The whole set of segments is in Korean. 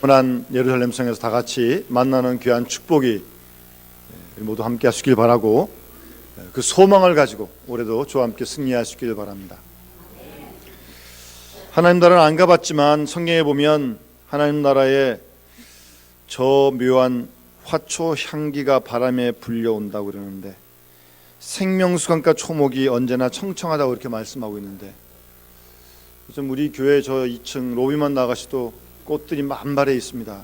고난 예루살렘 성에서 다 같이 만나는 귀한 축복이 모두 함께 하시길 바라고, 그 소망을 가지고 올해도 저와 함께 승리하시길 바랍니다. 하나님 나라는 안 가봤지만 성경에 보면 하나님 나라에 저 묘한 화초 향기가 바람에 불려온다고 그러는데, 생명수강가 초목이 언제나 청청하다고 이렇게 말씀하고 있는데, 요즘 우리 교회 저 2층 로비만 나가시도 꽃들이 만발해 있습니다.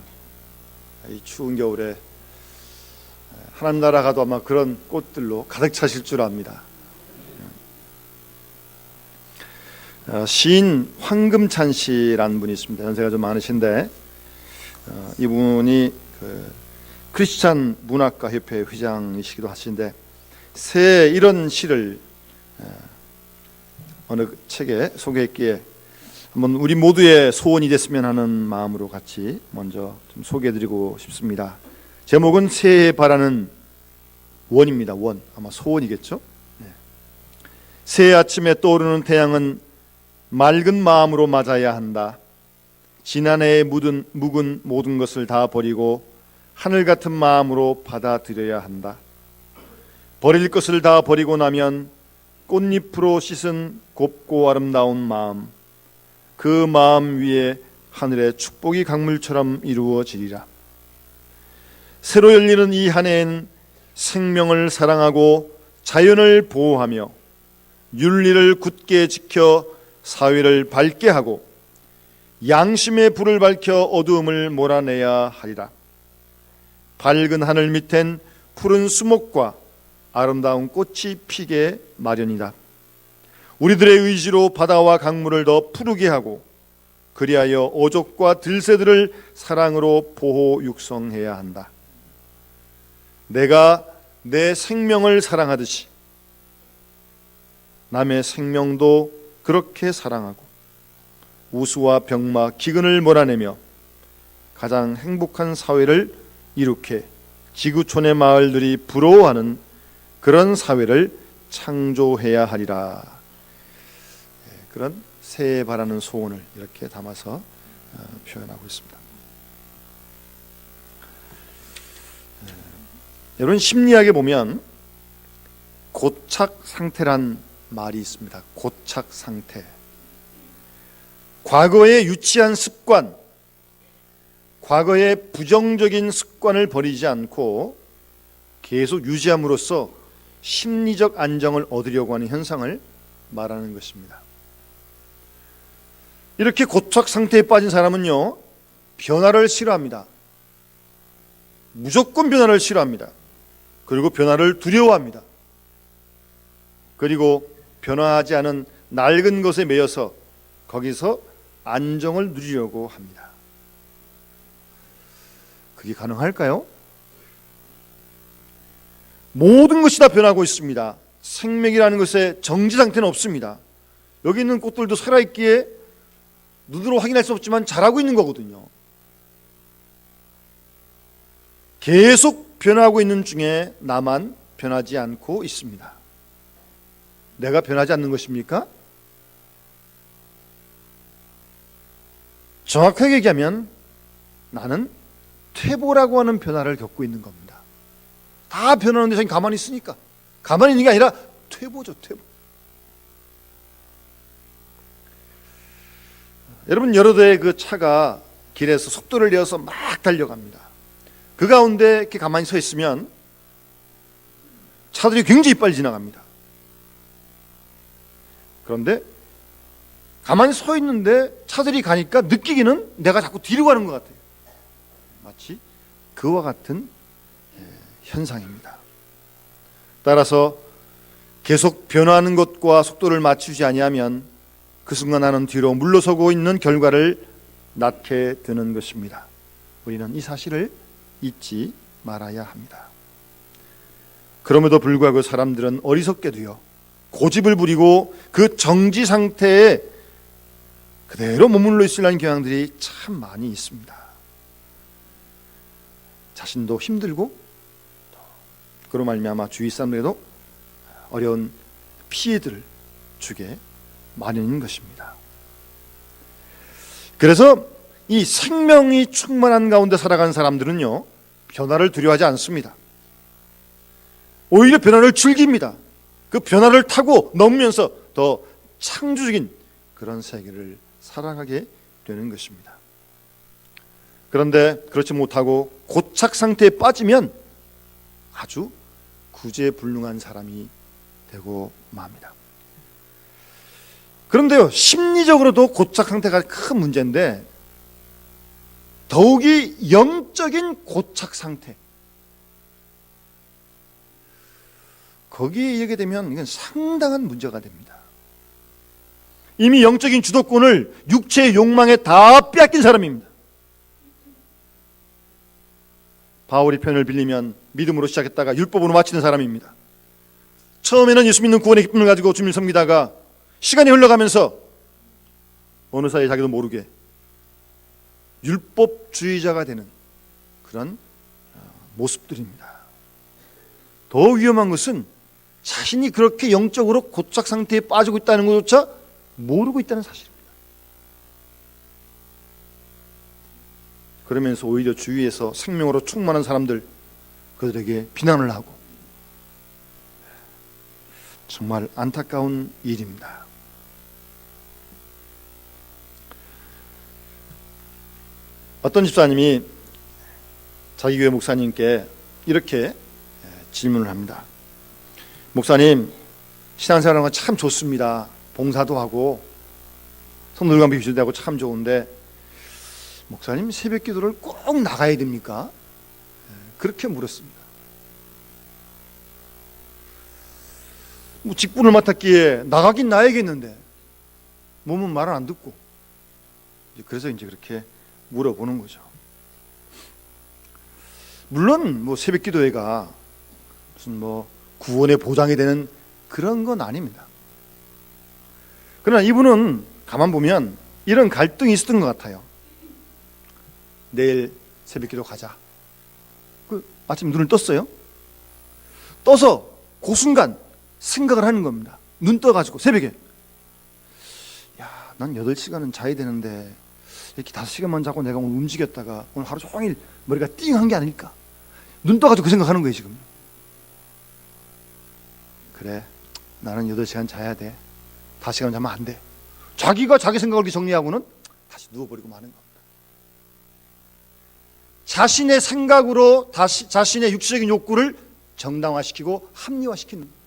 이 추운 겨울에 하나님 나라 가도 아마 그런 꽃들로 가득 차실 줄 압니다. 시인 황금찬 씨라는 분이 있습니다. 연세가 좀 많으신데, 이분이 크리스찬 문학가 협회 회장이시기도 하신데, 새해 이런 시를 어느 책에 소개했기에 한번 우리 모두의 소원이 됐으면 하는 마음으로 같이 먼저 좀 소개해드리고 싶습니다. 제목은 새해 바라는 원입니다. 원, 아마 소원이겠죠. 새해 아침에 떠오르는 태양은 맑은 마음으로 맞아야 한다. 지난해에 묵은 모든 것을 다 버리고 하늘 같은 마음으로 받아들여야 한다. 버릴 것을 다 버리고 나면 꽃잎으로 씻은 곱고 아름다운 마음, 그 마음 위에 하늘의 축복이 강물처럼 이루어지리라. 새로 열리는 이 한 해엔 생명을 사랑하고 자연을 보호하며 윤리를 굳게 지켜 사회를 밝게 하고 양심의 불을 밝혀 어두움을 몰아내야 하리라. 밝은 하늘 밑엔 푸른 수목과 아름다운 꽃이 피게 마련이다. 우리들의 의지로 바다와 강물을 더 푸르게 하고 그리하여 어족과 들새들을 사랑으로 보호 육성해야 한다. 내가 내 생명을 사랑하듯이 남의 생명도 그렇게 사랑하고 우수와 병마, 기근을 몰아내며 가장 행복한 사회를 이룩해 지구촌의 마을들이 부러워하는 그런 사회를 창조해야 하리라. 그런 새해 바라는 소원을 이렇게 담아서 표현하고 있습니다. 여러분, 심리학에 보면 고착 상태란 말이 있습니다. 고착 상태. 과거의 유치한 습관, 과거의 부정적인 습관을 버리지 않고 계속 유지함으로써 심리적 안정을 얻으려고 하는 현상을 말하는 것입니다. 이렇게 고착 상태에 빠진 사람은요, 변화를 싫어합니다. 무조건 변화를 싫어합니다. 그리고 변화를 두려워합니다. 그리고 변화하지 않은 낡은 것에 매여서 거기서 안정을 누리려고 합니다. 그게 가능할까요? 모든 것이 다 변하고 있습니다. 생명이라는 것에 정지 상태는 없습니다. 여기 있는 꽃들도 살아있기에 눈으로 확인할 수 없지만 자라고 있는 거거든요. 계속 변하고 있는 중에 나만 변하지 않고 있습니다. 내가 변하지 않는 것입니까? 정확하게 얘기하면 나는 퇴보라고 하는 변화를 겪고 있는 겁니다. 다 변하는데 저는 가만히 있으니까. 가만히 있는 게 아니라 퇴보죠, 퇴보. 여러분, 여러 대의 그 차가 길에서 속도를 내어서 막 달려갑니다. 그 가운데 이렇게 가만히 서 있으면 차들이 굉장히 빨리 지나갑니다. 그런데 가만히 서 있는데 차들이 가니까 느끼기는 내가 자꾸 뒤로 가는 것 같아요. 마치 그와 같은 현상입니다. 따라서 계속 변화하는 것과 속도를 맞추지 아니하면 그 순간 나는 뒤로 물러서고 있는 결과를 낳게 되는 것입니다. 우리는 이 사실을 잊지 말아야 합니다. 그럼에도 불구하고 사람들은 어리석게도요, 고집을 부리고 그 정지 상태에 그대로 머물러 있으려는 경향들이 참 많이 있습니다. 자신도 힘들고 그로 말미암아 주위 사람들에도 어려운 피해들을 주게 마련인 것입니다. 그래서 이 생명이 충만한 가운데 살아가는 사람들은요, 변화를 두려워하지 않습니다. 오히려 변화를 즐깁니다. 그 변화를 타고 넘으면서 더 창조적인 그런 세계를 살아가게 되는 것입니다. 그런데 그렇지 못하고 고착 상태에 빠지면 아주 구제불능한 사람이 되고 맙니다. 그런데요, 심리적으로도 고착 상태가 큰 문제인데 더욱이 영적인 고착 상태, 거기에 이르게 되면 이건 상당한 문제가 됩니다. 이미 영적인 주도권을 육체의 욕망에 다 빼앗긴 사람입니다. 바울이 표현을 빌리면 믿음으로 시작했다가 율법으로 마치는 사람입니다. 처음에는 예수 믿는 구원의 기쁨을 가지고 주님을 섬기다가 시간이 흘러가면서 어느 사이에 자기도 모르게 율법주의자가 되는 그런 모습들입니다. 더 위험한 것은 자신이 그렇게 영적으로 고착 상태에 빠지고 있다는 것조차 모르고 있다는 사실입니다. 그러면서 오히려 주위에서 생명으로 충만한 사람들, 그들에게 비난을 하고, 정말 안타까운 일입니다. 어떤 집사님이 자기 교회 목사님께 이렇게 질문을 합니다. 목사님, 신앙생활하는 건 참 좋습니다. 봉사도 하고 성도들과 비교도 하고 참 좋은데 목사님, 새벽 기도를 꼭 나가야 됩니까? 그렇게 물었습니다. 뭐 직분을 맡았기에 나가긴 나야겠는데 몸은 말을 안 듣고, 그래서 이제 그렇게 물어보는 거죠. 물론 뭐 새벽 기도회가 무슨 뭐 구원의 보장이 되는 그런 건 아닙니다. 그러나 이분은 가만 보면 이런 갈등이 있었던 것 같아요. 내일 새벽 기도 가자. 아침 눈을 떴어요. 떠서 그 순간 생각을 하는 겁니다. 눈 떠가지고 새벽에, 야, 난 8시간은 자야 되는데 이렇게 5시간만 자고 내가 오늘 움직였다가 오늘 하루 종일 머리가 띵한 게 아닐까. 눈 떠가지고 그 생각하는 거예요 지금. 그래, 나는 8시간 자야 돼. 5시간 자면 안 돼. 자기가 자기 생각을 이렇게 정리하고는 다시 누워버리고 마는 겁니다. 자신의 생각으로 다시 자신의 육체적인 욕구를 정당화시키고 합리화시키는 겁니다.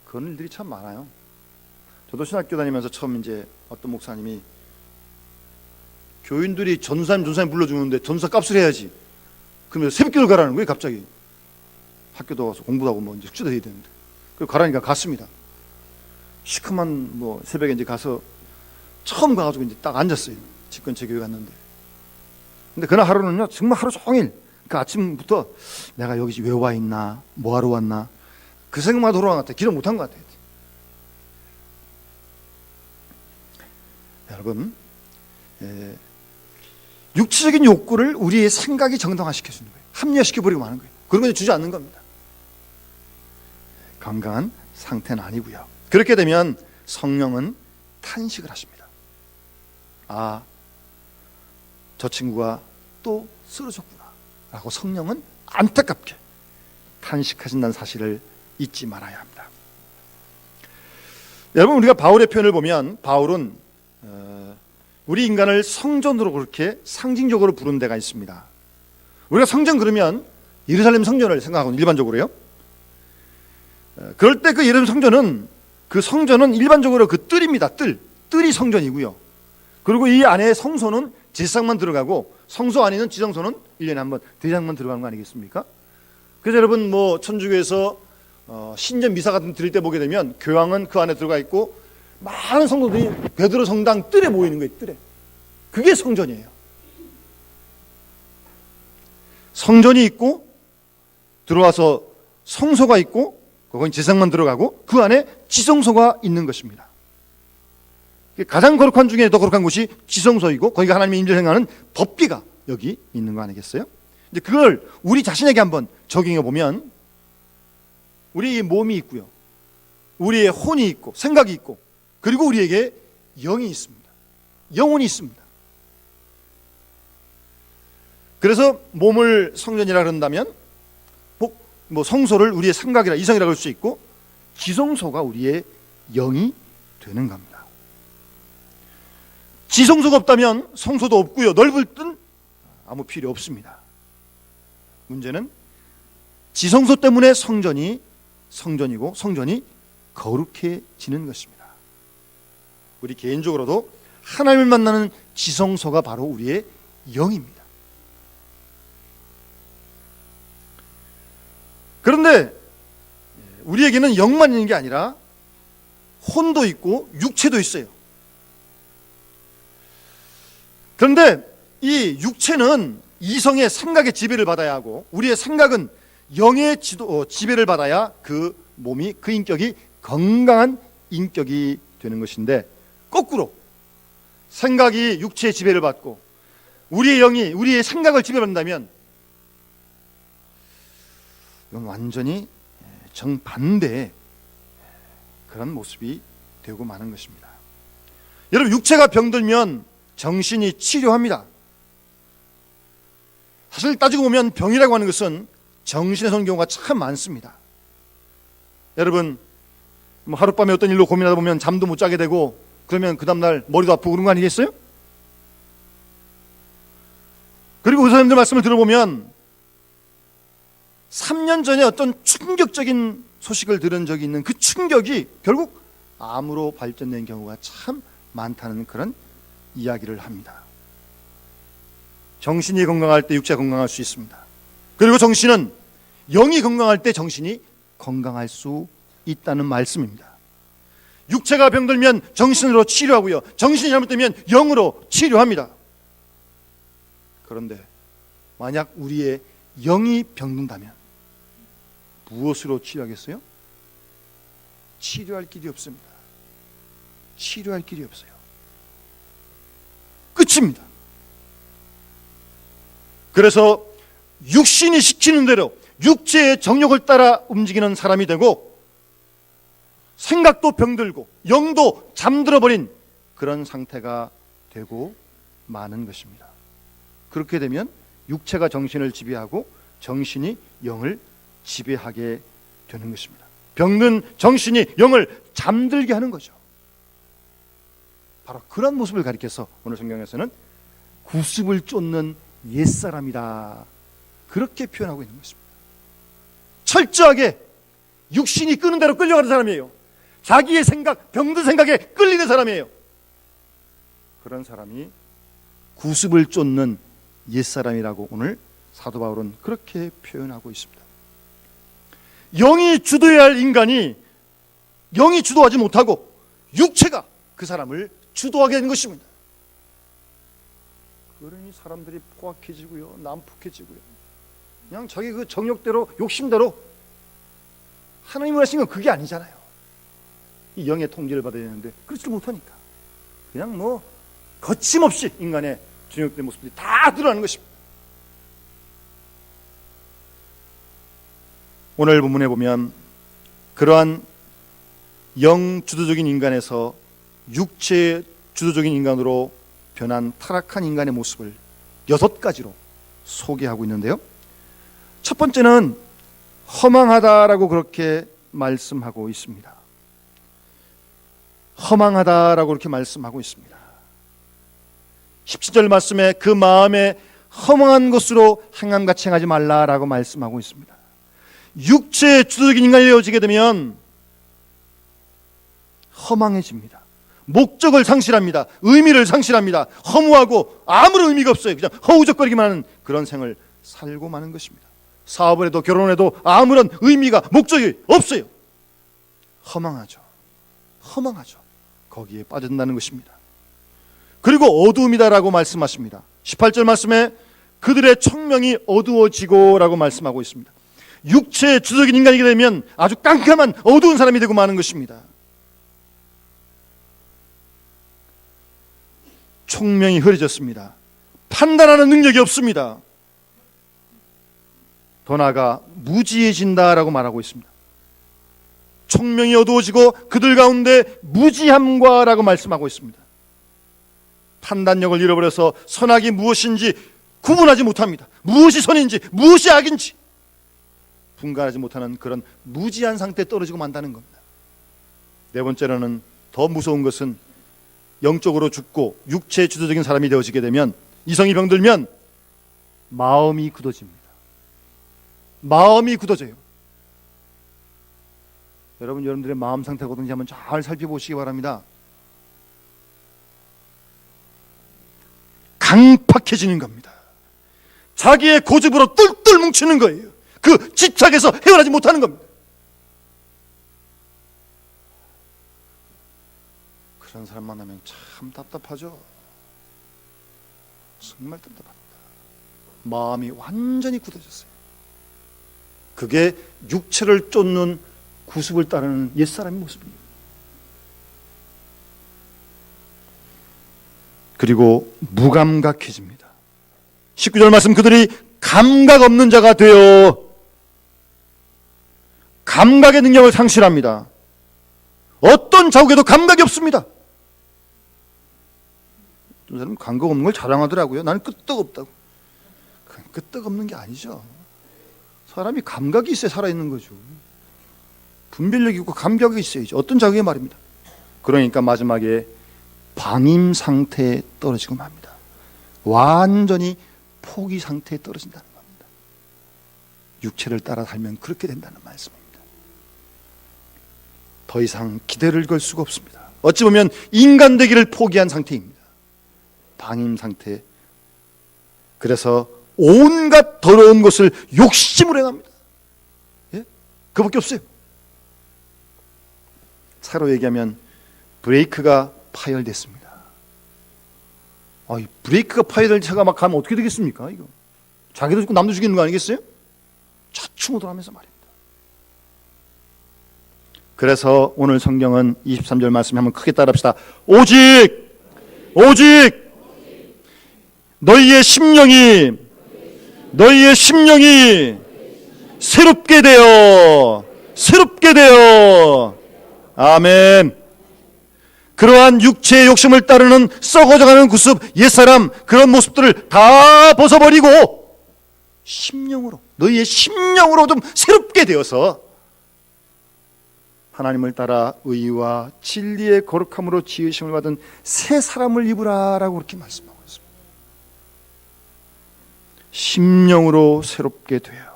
그런 일들이 참 많아요. 저도 신학교 다니면서 처음 이제 어떤 목사님이 교인들이 전사님 불러주는데 전사 값을 해야지. 그러면서 새벽기도를 가라는 거예요 갑자기. 학교도 가서 공부도 하고 뭐 이제 숙제도 해야 되는데. 그래서 가라니까 갔습니다. 시커먼 뭐 새벽에 이제 가서 처음 가가지고 이제 딱 앉았어요. 집 근처 교회 갔는데. 근데 그날 하루는요 정말 하루 종일 그 아침부터 내가 여기 왜 와 있나, 뭐 하러 왔나 그 생각만 돌아온 것 같아요. 기도 못한 것 같아요. 여러분, 육체적인 욕구를 우리의 생각이 정당화시켜주는 거예요. 합리화시켜버리고 마는 거예요. 그런 건 주지 않는 겁니다. 건강한 상태는 아니고요. 그렇게 되면 성령은 탄식을 하십니다. 아, 저 친구가 또 쓰러졌구나 라고 성령은 안타깝게 탄식하신다는 사실을 잊지 말아야 합니다. 여러분, 우리가 바울의 표현을 보면 바울은 우리 인간을 성전으로 그렇게 상징적으로 부른 데가 있습니다. 우리가 성전 그러면 예루살렘 성전을 생각하고 일반적으로요. 그럴 때 그 예루살렘 성전은 일반적으로 그 뜰입니다. 뜰이 성전이고요. 그리고 이 안에 성소는 제사장만 들어가고 성소 안에는 지성소는 1년에 한 번 대장만 들어가는 거 아니겠습니까? 그래서 여러분 뭐 천주교에서 신전 미사 같은 드릴 때 보게 되면 교황은 그 안에 들어가 있고 많은 성도들이 베드로 성당 뜰에 모이는 거예요. 뜰에. 그게 성전이에요. 성전이 있고 들어와서 성소가 있고 거긴 제사장만 들어가고 그 안에 지성소가 있는 것입니다. 가장 거룩한 중에 더 거룩한 곳이 지성소이고 거기가 하나님의 임재를 행하는 법궤가 여기 있는 거 아니겠어요? 이제 그걸 우리 자신에게 한번 적용해 보면 우리의 몸이 있고요, 우리의 혼이 있고 생각이 있고 그리고 우리에게 영이 있습니다. 영혼이 있습니다. 그래서 몸을 성전이라 그런다면 성소를 우리의 생각이라 이성이라 그럴 수 있고, 지성소가 우리의 영이 되는 겁니다. 지성소가 없다면 성소도 없고요, 넓을 듯 아무 필요 없습니다. 문제는 지성소 때문에 성전이 성전이고 성전이 거룩해지는 것입니다. 우리 개인적으로도 하나님을 만나는 지성소가 바로 우리의 영입니다. 그런데 우리에게는 영만 있는 게 아니라 혼도 있고 육체도 있어요. 그런데 이 육체는 이성의 생각의 지배를 받아야 하고, 우리의 생각은 영의 지배를 받아야 그 몸이, 그 인격이 건강한 인격이 되는 것인데, 거꾸로 생각이 육체의 지배를 받고 우리의 영이 우리의 생각을 지배받는다면 이건 완전히 정반대의 그런 모습이 되고 마는 것입니다. 여러분, 육체가 병들면 정신이 치료합니다. 사실 따지고 보면 병이라고 하는 것은 정신에서 오는 경우가 참 많습니다. 여러분, 하룻밤에 어떤 일로 고민하다 보면 잠도 못 자게 되고, 그러면 그 다음날 머리도 아프고 그런 거 아니겠어요? 그리고 의사님들 말씀을 들어보면 3년 전에 어떤 충격적인 소식을 들은 적이 있는 그 충격이 결국 암으로 발전된 경우가 참 많다는 그런 이야기를 합니다. 정신이 건강할 때 육체가 건강할 수 있습니다. 그리고 정신은, 영이 건강할 때 정신이 건강할 수 있다는 말씀입니다. 육체가 병들면 정신으로 치료하고요, 정신이 잘못되면 영으로 치료합니다. 그런데 만약 우리의 영이 병든다면 무엇으로 치료하겠어요? 치료할 길이 없습니다. 치료할 길이 없어요. 끝입니다. 그래서 육신이 시키는 대로 육체의 정욕을 따라 움직이는 사람이 되고, 생각도 병들고 영도 잠들어버린 그런 상태가 되고 마는 것입니다. 그렇게 되면 육체가 정신을 지배하고 정신이 영을 지배하게 되는 것입니다. 병든 정신이 영을 잠들게 하는 거죠. 바로 그런 모습을 가리켜서 오늘 성경에서는 구습을 쫓는 옛사람이다, 그렇게 표현하고 있는 것입니다. 철저하게 육신이 끄는 대로 끌려가는 사람이에요. 자기의 생각, 병든 생각에 끌리는 사람이에요. 그런 사람이 구습을 쫓는 옛사람이라고 오늘 사도 바울은 그렇게 표현하고 있습니다. 영이 주도해야 할 인간이 영이 주도하지 못하고 육체가 그 사람을 주도하게 되는 것입니다. 그러니 사람들이 포악해지고요, 난폭해지고요, 그냥 자기 그 정욕대로, 욕심대로. 하나님을 하신 건 그게 아니잖아요. 이 영의 통제를 받아야 되는데 그렇지 못하니까 그냥 거침없이 인간의 정욕된 모습들이 다 드러나는 것입니다. 오늘 본문에 보면 그러한 영 주도적인 인간에서 육체 주도적인 인간으로 변한 타락한 인간의 모습을 6가지로 소개하고 있는데요, 첫 번째는 허망하다라고 그렇게 말씀하고 있습니다. 허망하다라고 그렇게 말씀하고 있습니다. 17절 말씀에 그 마음에 허망한 것으로 행함같이 행하지 말라라고 말씀하고 있습니다. 육체의 주도적인 인간이 되어지게 되면 허망해집니다. 목적을 상실합니다. 의미를 상실합니다. 허무하고 아무런 의미가 없어요. 그냥 허우적거리기만 하는 그런 생을 살고 마는 것입니다. 사업을 해도 결혼해도 아무런 의미가, 목적이 없어요. 허망하죠. 허망하죠. 거기에 빠진다는 것입니다. 그리고 어두움이다라고 말씀하십니다. 18절 말씀에 그들의 청명이 어두워지고 라고 말씀하고 있습니다. 육체의 주도적인 인간이게 되면 아주 깜깜한 어두운 사람이 되고 마는 것입니다. 총명이 흐려졌습니다. 판단하는 능력이 없습니다. 더 나아가 무지해진다라고 말하고 있습니다. 총명이 어두워지고 그들 가운데 무지함과라고 말씀하고 있습니다. 판단력을 잃어버려서 선악이 무엇인지 구분하지 못합니다. 무엇이 선인지 무엇이 악인지 분간하지 못하는 그런 무지한 상태에 떨어지고 만다는 겁니다. 네 번째로는 더 무서운 것은 영적으로 죽고 육체의 주도적인 사람이 되어지게 되면, 이성이 병들면 마음이 굳어집니다. 마음이 굳어져요. 여러분들의 마음 상태가 어떤지 한번 잘 살펴보시기 바랍니다. 강팍해지는 겁니다. 자기의 고집으로 똘똘 뭉치는 거예요. 그 집착에서 헤어나지 못하는 겁니다. 그런 사람 만나면 참 답답하죠. 정말 답답합니다. 마음이 완전히 굳어졌어요. 그게 육체를 쫓는 구습을 따르는 옛사람의 모습입니다. 그리고 무감각해집니다. 19절 말씀, 그들이 감각 없는 자가 되어 감각의 능력을 상실합니다. 어떤 자국에도 감각이 없습니다. 어떤 사람은 감각 없는 걸 자랑하더라고요. 나는 끄떡없다고. 끄떡없는 게 아니죠. 사람이 감각이 있어야 살아있는 거죠. 분별력이 있고 감각이 있어야죠. 어떤 자국에 말입니다. 그러니까 마지막에 방임 상태에 떨어지고 맙니다. 완전히 포기 상태에 떨어진다는 겁니다. 육체를 따라 살면 그렇게 된다는 말씀입니다. 더 이상 기대를 걸 수가 없습니다. 어찌 보면 인간 되기를 포기한 상태입니다. 방임 상태. 그래서 온갖 더러운 것을 욕심으로 행합니다. 예? 그밖에 없어요. 차로 얘기하면 브레이크가 파열됐습니다. 이 브레이크가 파열된 차가 막 가면 어떻게 되겠습니까? 이거 자기도 죽고 남도 죽이는 거 아니겠어요? 좌충우돌하면서 말입니다. 그래서 오늘 성경은 23절 말씀 한번 크게 따라합시다. 오직 너희의 심령이 새롭게 되어 아멘. 그러한 육체의 욕심을 따르는 썩어져가는 구습, 옛사람, 그런 모습들을 다 벗어버리고 너희의 심령으로 좀 새롭게 되어서 하나님을 따라 의와 진리의 거룩함으로 지으심을 받은 새 사람을 입으라라고 그렇게 말씀하고 있습니다. 심령으로 새롭게 되어.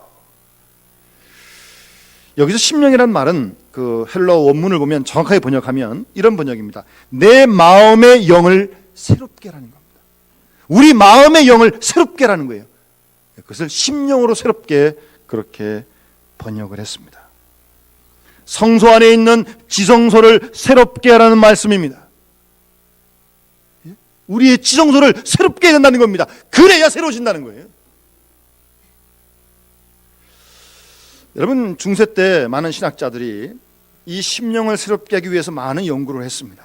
여기서 심령이란 말은 그 헬라어 원문을 보면 정확하게 번역하면 이런 번역입니다. 내 마음의 영을 새롭게 하라는 겁니다. 우리 마음의 영을 새롭게 하라는 거예요. 그것을 심령으로 새롭게 그렇게 번역을 했습니다. 성소 안에 있는 지성소를 새롭게 하라는 말씀입니다. 우리의 지성소를 새롭게 해야 된다는 겁니다. 그래야 새로워진다는 거예요. 여러분, 중세 때 많은 신학자들이 이 심령을 새롭게 하기 위해서 많은 연구를 했습니다.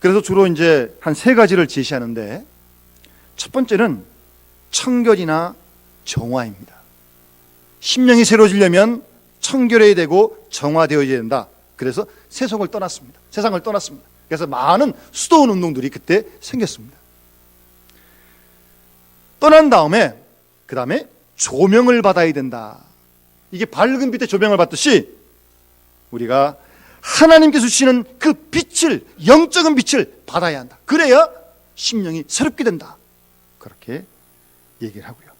그래서 주로 이제 한 세 가지를 제시하는데, 첫 번째는 청결이나 정화입니다. 심령이 새로워지려면 청결해야 되고 정화되어야 된다. 그래서 세상을 떠났습니다. 그래서 많은 수도원 운동들이 그때 생겼습니다. 떠난 다음에 그 다음에 조명을 받아야 된다. 이게 밝은 빛의 조명을 받듯이 우리가 하나님께서 주시는 그 빛을, 영적인 빛을 받아야 한다. 그래야 심령이 새롭게 된다. 그렇게 얘기를 하고요.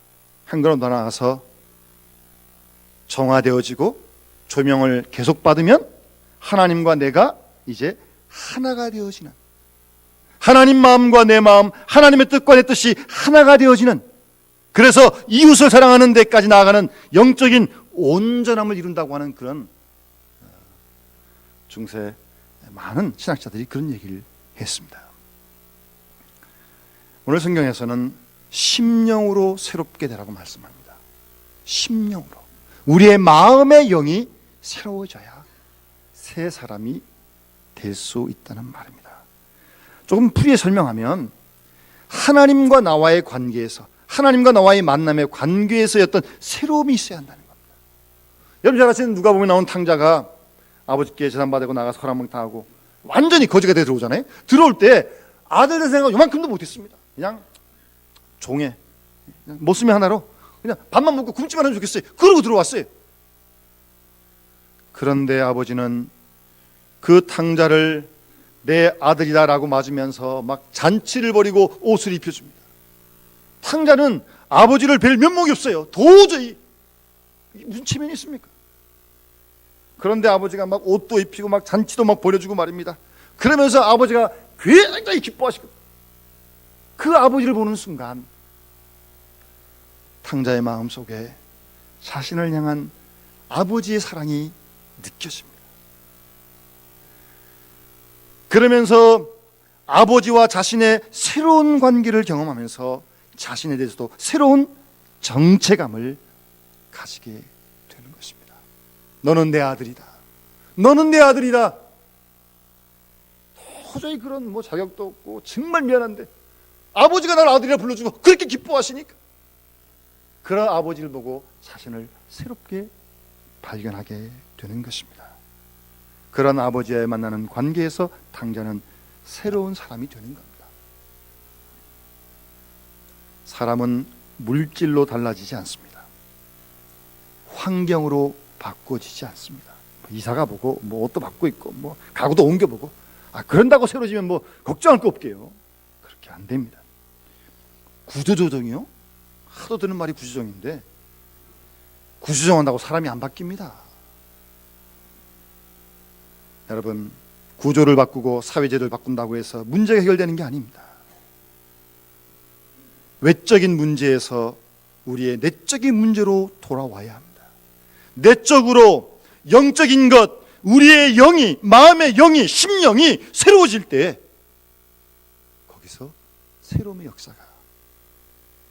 한 걸음 더 나아가서 정화되어지고 조명을 계속 받으면 하나님과 내가 이제 하나가 되어지는, 하나님 마음과 내 마음, 하나님의 뜻과 내 뜻이 하나가 되어지는, 그래서 이웃을 사랑하는 데까지 나아가는 영적인 온전함을 이룬다고 하는 그런 중세 많은 신학자들이 그런 얘기를 했습니다. 오늘 성경에서는 심령으로 새롭게 되라고 말씀합니다. 심령으로. 우리의 마음의 영이 새로워져야 새 사람이 될 수 있다는 말입니다. 조금 풀이해 설명하면 하나님과 나와의 관계에서, 하나님과 나와의 만남의 관계에서의 어떤 새로움이 있어야 한다는 겁니다. 여러분 잘 아시는 누가복음에 나온 탕자가 아버지께 재산받고 나가서 헐한번 당하고 완전히 거지가 되어 들어오잖아요. 들어올 때 아들 될 생각 요만큼도 못했습니다. 그냥 종에 모습이 하나로 그냥 밥만 먹고 굶지만 하면 좋겠어요. 그러고 들어왔어요. 그런데 아버지는 그 탕자를 내 아들이다라고 맞으면서 막 잔치를 벌이고 옷을 입혀줍니다. 탕자는 아버지를 뵐 면목이 없어요. 도저히 무슨 체면이 있습니까? 그런데 아버지가 막 옷도 입히고 막 잔치도 막 벌여주고 말입니다. 그러면서 아버지가 굉장히 기뻐하시고, 그 아버지를 보는 순간 탕자의 마음속에 자신을 향한 아버지의 사랑이 느껴집니다. 그러면서 아버지와 자신의 새로운 관계를 경험하면서 자신에 대해서도 새로운 정체감을 가지게 되는 것입니다. 너는 내 아들이다. 너는 내 아들이다. 도저히 그런 자격도 없고 정말 미안한데 아버지가 나를 아들이라 불러주고 그렇게 기뻐하시니까 그런 아버지를 보고 자신을 새롭게 발견하게 되는 것입니다. 그런 아버지와 만나는 관계에서 탕자는 새로운 사람이 되는 겁니다. 사람은 물질로 달라지지 않습니다. 환경으로 바꿔지지 않습니다. 이사가 보고 옷도 바꾸고 있고 가구도 옮겨보고 그런다고 새로지면 걱정할 거 없게요. 그렇게 안 됩니다. 구조조정이요? 하도 듣는 말이 구조조정인데 구조조정한다고 사람이 안 바뀝니다. 여러분, 구조를 바꾸고 사회제도를 바꾼다고 해서 문제가 해결되는 게 아닙니다. 외적인 문제에서 우리의 내적인 문제로 돌아와야 합니다. 내적으로 영적인 것, 우리의 영이, 마음의 영이, 심령이 새로워질 때 거기서 새로움의 역사가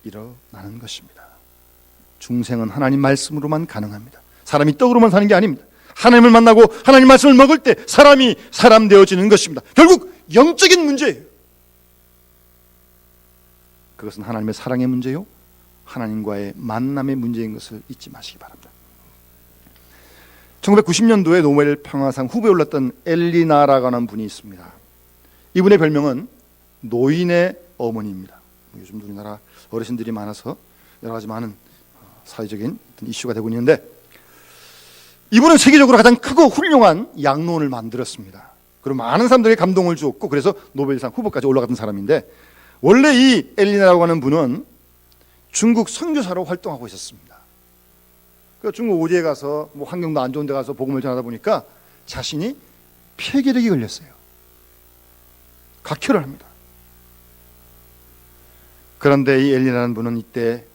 일어나는 것입니다. 중생은 하나님 말씀으로만 가능합니다. 사람이 떡으로만 사는 게 아닙니다. 하나님을 만나고 하나님 말씀을 먹을 때 사람이 사람 되어지는 것입니다. 결국 영적인 문제예요. 그것은 하나님의 사랑의 문제요, 하나님과의 만남의 문제인 것을 잊지 마시기 바랍니다. 1990년도에 노벨 평화상 후보에 올랐던 엘리나라고 하는 분이 있습니다. 이분의 별명은 노인의 어머니입니다. 요즘 우리나라 어르신들이 많아서 여러 가지 많은 사회적인 이슈가 되고 있는데, 이분은 세계적으로 가장 크고 훌륭한 양론을 만들었습니다. 그리고 많은 사람들에게 감동을 주었고, 그래서 노벨상 후보까지 올라갔던 사람인데, 원래 이 엘리나라고 하는 분은 중국 선교사로 활동하고 있었습니다. 그 중국 오지에 가서 환경도 안 좋은 데 가서 복음을 전하다 보니까 자신이 폐결핵이 걸렸어요. 각혈을 합니다. 그런데 이 엘리나라는 분은 이때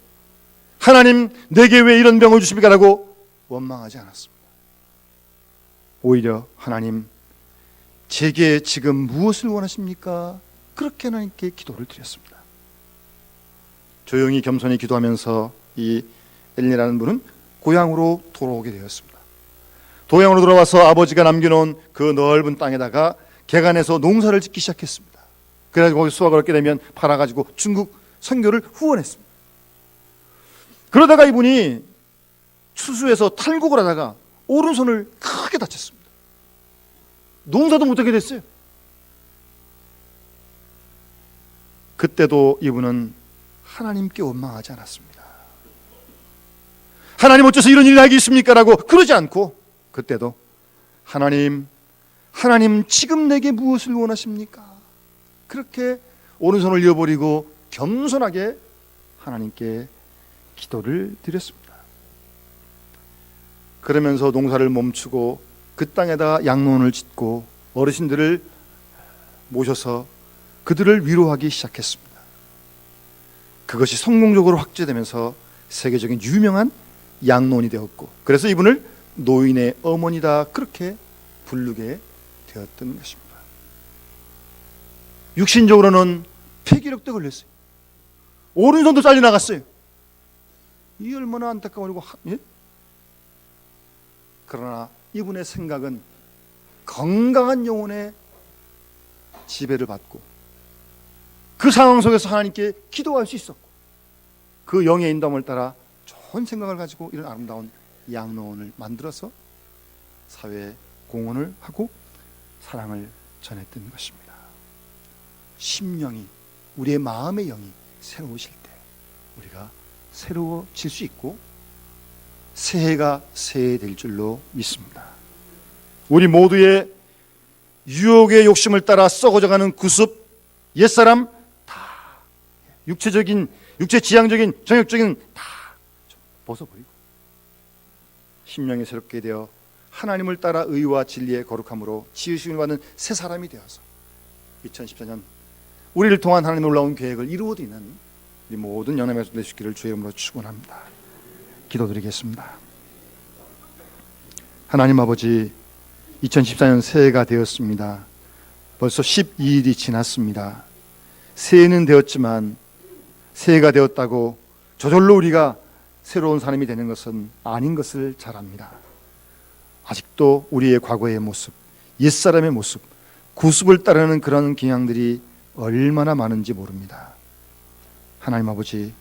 하나님, 내게 왜 이런 병을 주십니까? 라고 원망하지 않았습니다. 오히려 하나님, 제게 지금 무엇을 원하십니까? 그렇게 하나님께 기도를 드렸습니다. 조용히 겸손히 기도하면서 이 엘리나라는 분은 고향으로 돌아오게 되었습니다. 고향으로 돌아와서 아버지가 남겨놓은 그 넓은 땅에다가 개간해서 농사를 짓기 시작했습니다. 그래서 거기 수확을 얻게 되면 팔아가지고 중국 선교를 후원했습니다. 그러다가 이분이 추수해서 탈곡을 하다가 오른손을 크게 다쳤습니다. 농사도 못하게 됐어요. 그때도 이분은 하나님께 원망하지 않았습니다. 하나님, 어째서 이런 일을 하기 있습니까? 라고 그러지 않고 그때도 하나님 지금 내게 무엇을 원하십니까? 그렇게 오른손을 이어버리고 겸손하게 하나님께 기도를 드렸습니다. 그러면서 농사를 멈추고 그 땅에다 양론을 짓고 어르신들을 모셔서 그들을 위로하기 시작했습니다. 그것이 성공적으로 확대되면서 세계적인 유명한 양론이 되었고, 그래서 이분을 노인의 어머니다 그렇게 부르게 되었던 것입니다. 육신적으로는 폐기력도 걸렸어요. 오른손도 잘려나갔어요. 이 얼마나 안타까워요. 예? 그러나 이분의 생각은 건강한 영혼의 지배를 받고 그 상황 속에서 하나님께 기도할 수 있었고, 그 영의 인도함을 따라 좋은 생각을 가지고 이런 아름다운 양로원을 만들어서 사회에 공헌을 하고 사랑을 전했던 것입니다. 심령이, 우리의 마음의 영이 새로우실 때 우리가 새로워질 수 있고 새해가 새해될 줄로 믿습니다. 우리 모두의 유혹의 욕심을 따라 썩어져가는 구습, 옛사람 다 육체적인, 육체 지향적인, 정욕적인 다 벗어버리고 심령이 새롭게 되어 하나님을 따라 의와 진리의 거룩함으로 지으심을 받는 새 사람이 되어서 2014년 우리를 통한 하나님의 놀라운 계획을 이루어드리는 우리 모든 연합의 되시기를 주의 이름으로 축원합니다. 기도드리겠습니다. 하나님 아버지, 2014년 새해가 되었습니다. 벌써 12일이 지났습니다. 새해는 되었지만 새해가 되었다고 저절로 우리가 새로운 사람이 되는 것은 아닌 것을 잘 압니다. 아직도 우리의 과거의 모습, 옛사람의 모습, 구습을 따르는 그런 경향들이 얼마나 많은지 모릅니다. 하나님 아버지,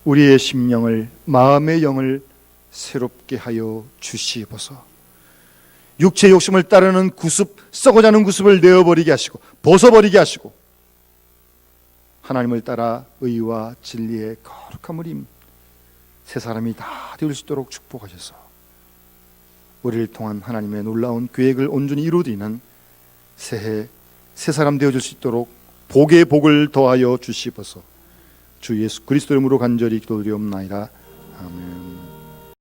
우리의 심령을, 마음의 영을 새롭게 하여 주시옵소서. 육체의 욕심을 따르는 구습, 썩어가는 구습을 내어버리게 하시고 벗어버리게 하시고 하나님을 따라 의와 진리의 거룩함을 입은 새 사람이 다 되올 수 있도록 축복하셔서 우리를 통한 하나님의 놀라운 계획을 온전히 이루어드리는 새해 새 사람 되어줄 수 있도록 복의 복을 더하여 주시옵소서. 주 예수 그리스도 이름으로 간절히 기도드리옵나이다. 아멘.